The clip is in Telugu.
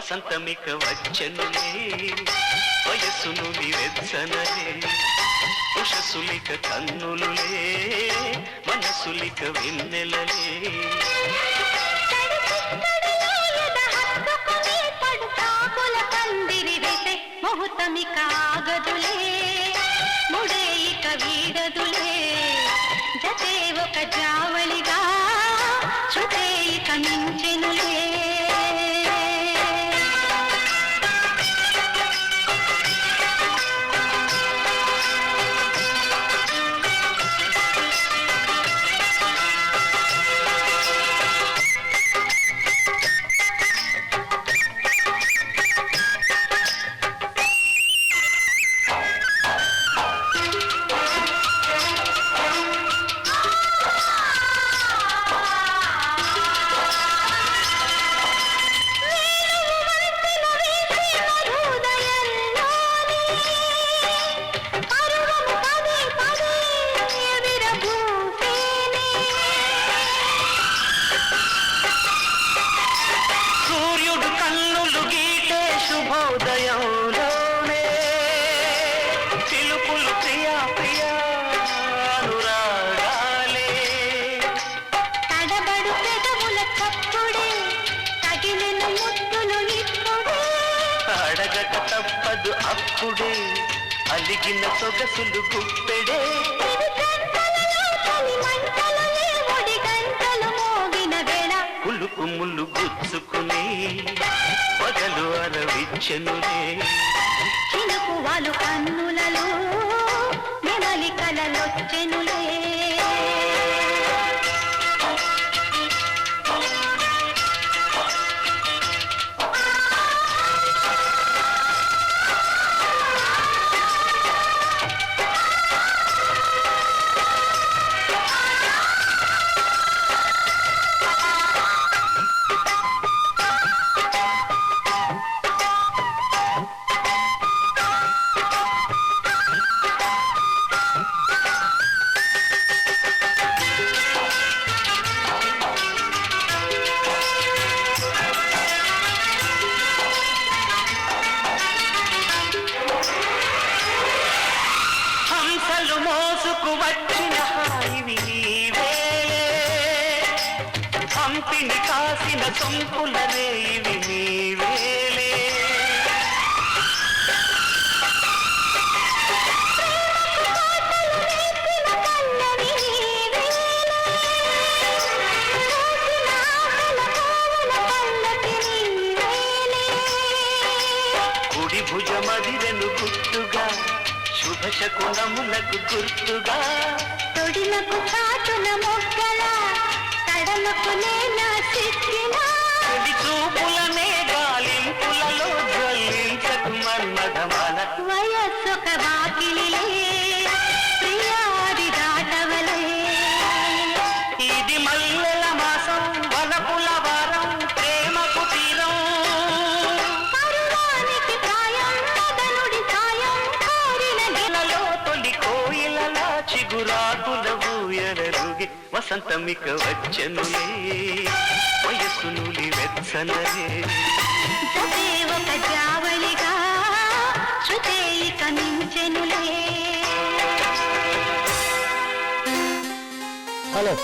వసంతమిక వచ్చనులే వయస్సును వెచ్చనలే ఉషసులిక కన్నులులే మనసులిక వెన్నెలలే ముహూర్తమిక ఆగదులే ముడేయిక వీడదులే జతే ఒక జావళిగా శృతేయిక మించెనులే శుభోదయంలోనే చిలుపులు ప్రియా ప్రియా అనురాగాలే తడబడు పెదవుల తప్పుడే తగిలిన ముద్దులు ఇప్పుడే అడగక తప్పదు అప్పుడే అలిగిన సొగసులు గుప్పెడే కులుకు ముళ్ళు గుచ్చుకుని పగలు అరవిచ్చనులే చినుకు వాళ్ళు కన్నులలో నెమలి కలలొచ్చెనులే మోసుకు వచ్చిన హాయివి నీవేలే పంపిణి కాసిన సొంపుల రేవి నీవేలే కుడి భుజమదిరెను గుర్తుగా శుభశకునములకు గుర్తుగా తొడిలకు చాటున మొగ్గల తడలకు నేనా సిక్కిన చూపులనే గాలింపులలో జ్వలించకు మన్మధమాల వయస్సొక వాకిలిలే ప్రియాది దాటవలే ఇది మల్లెల మాసం వలపుల వారం ప్రేమకు తీరం పరువానికి ప్రాయం మదనుడి సాయం కోరిన గిలలో తొలి కోయిలలా చిగురాకుల ఊయలరుగి వసంతమిక వచ్చనులే వయస్సునులి వెచ్చనలే జతే ఒక జావళిగా శృతేయిక మించెనులే హలో